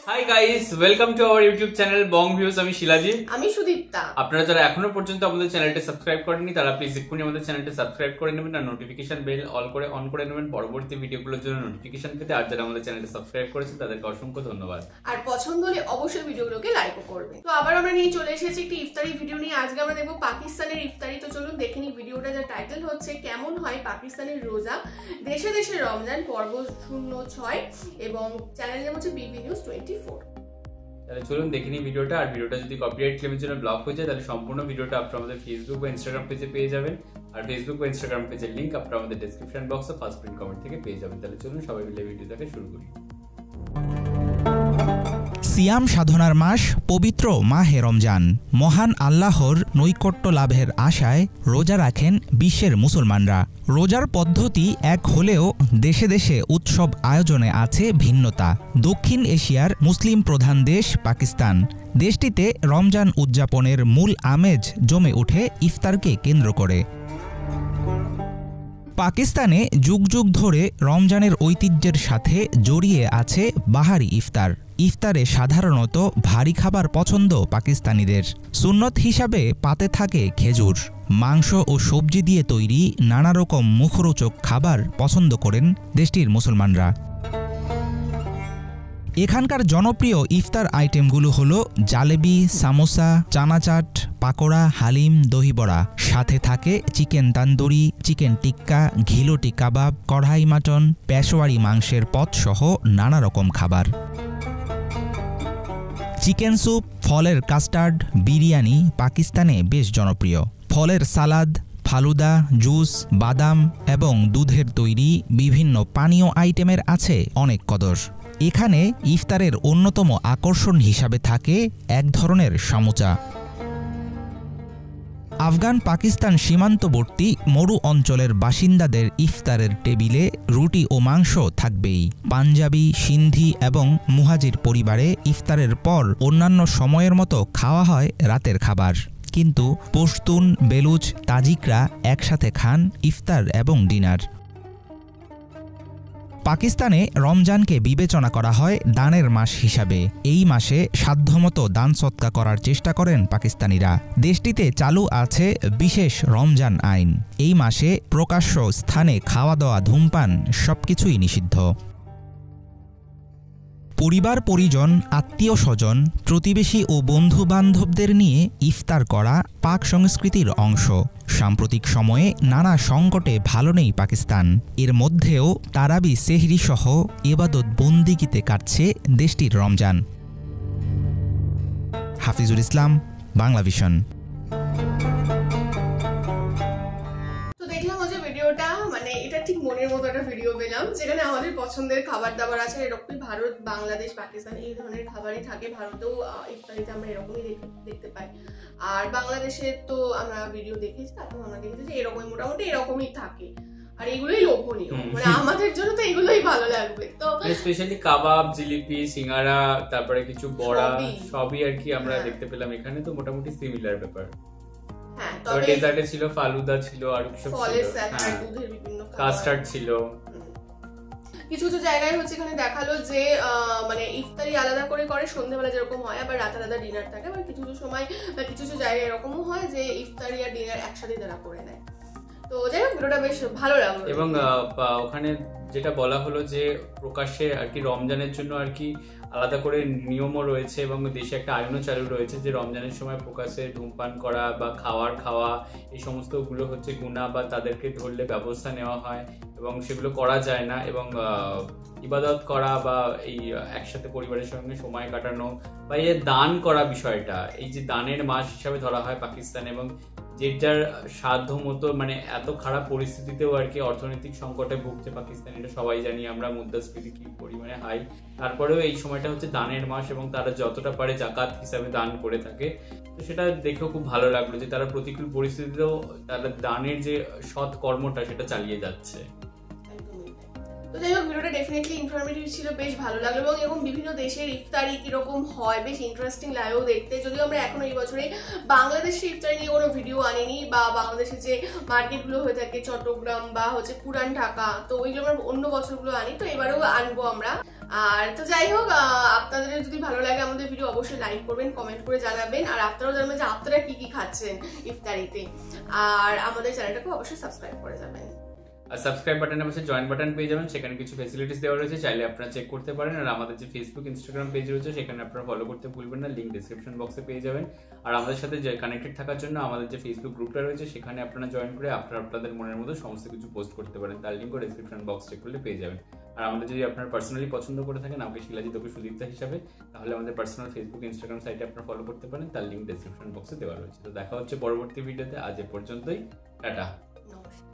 Hi guys, welcome to our YouTube channel Bong views. আমি শিলাজি, আমি সুদীপ্তা। আপনারা যারা এখনো পর্যন্ত আমাদের চ্যানেলটা সাবস্ক্রাইব করেননি তারা প্লিজ এক্ষুনি আমাদের চ্যানেলটা সাবস্ক্রাইব করে নেবেন আর নোটিফিকেশন বেল অন করে নেবেন পরবর্তী ভিডিওগুলোর জন্য নোটিফিকেশন পেতে। আর যারা আমাদের চ্যানেলটা সাবস্ক্রাইব করেছেন তাদেরকে অসংখ্য ধন্যবাদ। আর পছন্দ হলে অবশ্যই ভিডিওগুলোকে লাইকও করবে। তো আবার আমরা নিয়ে চলে এসেছি একটি ইফতারি ভিডিও নিয়ে। আজকে আমরা দেখবো পাকিস্তানের ইফতারি। তো চলুন দেখে নিই ভিডিওটা। যার টাইটেল হচ্ছে কেমন হয় পাকিস্তানের রোজা, দেশে দেশে রমজান পর্ব 06 এবং চ্যানেল নাম হচ্ছে বিবি নিউজ 24। তাহলে চলুন দেখে নিই ভিডিওটা। আর ভিডিওটা যদি কপিরাইট ক্লেমের জন্য ব্লক হয়ে যায় তাহলে সম্পূর্ণ ভিডিওটা আপনারা আমাদের ফেসবুক বা ইনস্টাগ্রাম পেজে পেয়ে যাবেন। আর ফেসবুক বা ইনস্টাগ্রাম পেজের লিংক আপনারা আমাদের ডেসক্রিপশন বক্সে ফার্স্ট প্রিন্ট কমেন্ট থেকে পেয়ে যাবেন। তাহলে চলুন সবাই মিলে ভিডিওটাকে শুরু করি। সিয়াম সাধনার মাস পবিত্র মাহে রমজান। মহান আল্লাহর নৈকট্য লাভের আশায় রোজা রাখেন বিশ্বের মুসলমানরা। রোজার পদ্ধতি এক হলেও দেশে দেশে উৎসব আয়োজনে আছে ভিন্নতা। দক্ষিণ এশিয়ার মুসলিম প্রধান দেশ পাকিস্তান। দেশটিতে রমজান উদযাপনের মূল আমেজ জমে ওঠে ইফতারকে কেন্দ্র করে। পাকিস্তানে যুগ যুগ ধরে রমজানের ঐতিহ্যের সাথে জড়িয়ে আছে বাহারি ইফতার। ইফতারে সাধারণত ভারী খাবার পছন্দ পাকিস্তানিদের। সুন্নত হিসাবে পাতে থাকে খেজুর। মাংস ও সবজি দিয়ে তৈরি নানা রকম মুখরোচক খাবার পছন্দ করেন দেশটির মুসলমানরা। এখানকার জনপ্রিয় ইফতার আইটেমগুলো হলো জালেবি, সামোসা, চানাচাট, পাকোড়া, হালিম, দহিবড়া। সাথে থাকে চিকেন তান্দুরি, চিকেন টিক্কা, ঘিলটি কাবাব, কড়াই মাটন, পেশোয়ারি মাংসের পদ সহ নানা রকম খাবার। চিকেন স্যুপ, ফলের কাস্টার্ড, বিরিয়ানি পাকিস্তানে বেশ জনপ্রিয়। ফলের সালাদ, ফালুদা, জুস, বাদাম এবং দুধের তৈরি বিভিন্ন পানীয় আইটেমের আছে অনেক কদর। এখানে ইফতারের অন্যতম আকর্ষণ হিসাবে থাকে এক ধরনের সমুচা। আফগান পাকিস্তান সীমান্তবর্তী মরু অঞ্চলের বাসিন্দাদের ইফতারের টেবিলে রুটি ও মাংস থাকবেই। পাঞ্জাবি, সিন্ধি এবং মুহাজির পরিবারে ইফতারের পর অন্যান্য সময়ের মতো খাওয়া হয় রাতের খাবার। কিন্তু পশতুন, বেলুচ, তাজিকরা একসাথে খান ইফতার এবং ডিনার। পাকিস্তানে রমজানকে বিবেচনা করা হয় দানের মাস হিসাবে। এই মাসে সাধ্যমতো দান সৎকা করার চেষ্টা করেন পাকিস্তানিরা। দেশটিতে চালু আছে বিশেষ রমজান আইন। এই মাসে প্রকাশ্য স্থানে খাওয়া দাওয়া, ধূমপান সবকিছুই নিষিদ্ধ। পরিবার পরিজন, আত্মীয় স্বজন, প্রতিবেশী ও বন্ধু বান্ধবদের নিয়ে ইফতার করা পাক সংস্কৃতির অংশ। সাম্প্রতিক সময়ে নানা সংকটে ভালো নেই পাকিস্তান। এর মধ্যেও তারাবি, সেহরি সহ ইবাদত বন্দিগিতে কাটছে দেশটির রমজান। হাফিজুল ইসলাম, বাংলা ভিশন। ভিডিওটা মানে এটা ঠিক মনের মতো একটা ভিডিও পেলাম যেখানে আমাদের পছন্দের খাবার দাবার আছে। এরকমই ভারত, বাংলাদেশ, পাকিস্তান এই ধরনের খাবারই থাকে। ভারতেও ইফতারিতে আমরা এরকমই দেখতে পাই। আর বাংলাদেশে তো আমরা ভিডিও দেখেছি, তারপর আমরা দেখেছি যে এরকমই মোটামুটি এরকমই থাকে। আর এগুলোই লোভনীয়, মানে আমাদের জন্য তো এগুলোই ভালো লাগবে। তো স্পেশালি কাবাব, জিলিপি, সিঙ্গারা, তারপরে কিছু বড়া সবই আর কি আমরা দেখতে পেলাম এখানে। তো মোটামুটি সিমিলার ব্যাপার। হ্যাঁ, তবে ডেজার্টে ছিল ফালুদা, ছিল আর কিছু ফলের স্যালাড, দুধের বিভিন্ন কাস্টার্ড ছিল। কিছু কিছু জায়গায় হচ্ছে এখানে দেখালো যে মানে ইফতারি আলাদা করে করে সন্ধ্যাবেলা যেরকম হয়, আবার রাতে আলাদা ডিনার থাকে। আবার কিছু কিছু সময় কিছু কিছু জায়গায় এরকমও হয় যে ইফতারি আর ডিনার একসাথে তারা করে নেয়। তো যাই হোক, ভিডিওটা বেশ ভালো লাগলো। এবং ওখানে যেটা বলা হলো যে প্রকাশ্যে আর কি রমজানের জন্য আর কি আলাদা করে নিয়মও রয়েছে এবং দেশে একটা আইনও চালু রয়েছে যে রমজানের সময় প্রকাশ্যে ধূমপান করা বা খাওয়া এই সমস্তগুলো হচ্ছে গুনাহ বা তাদেরকে ধরলে ব্যবস্থা নেওয়া হয় এবং সেগুলো করা যায় না। এবং ইবাদত করা বা এই একসাথে পরিবারের সঙ্গে সময় কাটানো বা এই দান করা বিষয়টা, এই যে দানের মাস হিসাবে ধরা হয় পাকিস্তান। এবং যেটার সাধ্য মতো মানে এত খারাপ পরিস্থিতিতেও আর কি অর্থনৈতিক সংকটে ভুগছে পাকিস্তান, এটা সবাই জানি আমরা, মুদ্রাস্ফীতি কি পরিমাণে হাই। তারপরেও এই সময়টা হচ্ছে দানের মাস এবং তারা যতটা পারে জাকাত হিসাবে দান করে থাকে। তো সেটা দেখেও খুব ভালো লাগলো যে তারা প্রতিকূল পরিস্থিতিতেও তারা দানের যে সৎ কর্মটা সেটা চালিয়ে যাচ্ছে। তো যাই হোক, ভিডিওটা ডেফিনেটলি ইনফরমেটিভ ছিল, বেশ ভালো লাগলো। এবং এরকম বিভিন্ন দেশের ইফতারি কিরকম হয় বেশ ইন্টারেস্টিং লাগেও দেখতে। যদিও আমরা এখনো এই বছরে বাংলাদেশের ইফতারি নিয়ে কোনো ভিডিও আনিনি, বা বাংলাদেশের যে মার্কেটগুলো হয়ে থাকে চট্টগ্রাম বা হচ্ছে পুরান ঢাকা, তো ওইগুলো আমরা অন্য বছরগুলো আনি, তো এবারেও আনবো আমরা। আর তো যাই হোক, আপনাদের যদি ভালো লাগে আমাদের ভিডিও অবশ্যই লাইক করবেন, কমেন্ট করে জানাবেন, আর আপনারাও জানাবেন যে আপনারা কি কি খাচ্ছেন ইফতারিতে, আর আমাদের চ্যানেলটাকে অবশ্যই সাবস্ক্রাইব করে যাবেন। আর সাবস্ক্রাইব বাটনের পাশে জয়েন বাটন পেয়ে যাবেন, সেখানে কিছু ফ্যাসিলিটিস দেওয়া রয়েছে, চাইলে আপনারা চেক করতে পারেন। আর আমাদের যে ফেসবুক ইনস্টাগ্রাম পেজ রয়েছে সেখানে আপনারা ফলো করতে ভুলবেন না, লিঙ্ক ডিসক্রিপশন বক্সে পেয়ে যাবেন। আর আমাদের সাথে যে কানেক্টেড থাকার জন্য আমাদের যে ফেসবুক গ্রুপটা রয়েছে সেখানে আপনারা জয়েন করে আপনারা আপনাদের মনের মতো সমস্ত কিছু পোস্ট করতে পারেন, তার লিঙ্কও ডিসক্রিপশন বক্স চেক করলে পেয়ে যাবেন। আর আমাদের যদি আপনারা পার্সোনালি পছন্দ করে থাকেন আমাকে শিলাজিৎ ওকে সুদীপ্তা হিসাবে, তাহলে আমাদের পার্সোনাল ফেসবুক ইনস্টাগ্রাম সাইটে আপনারা ফলো করতে পারেন, তার লিঙ্ক ডিসক্রিপশন বক্সে দেওয়া রয়েছে। তো দেখা হচ্ছে পরবর্তী ভিডিওতে, আজ এ পর্যন্তই, টাটা। নমস্কার।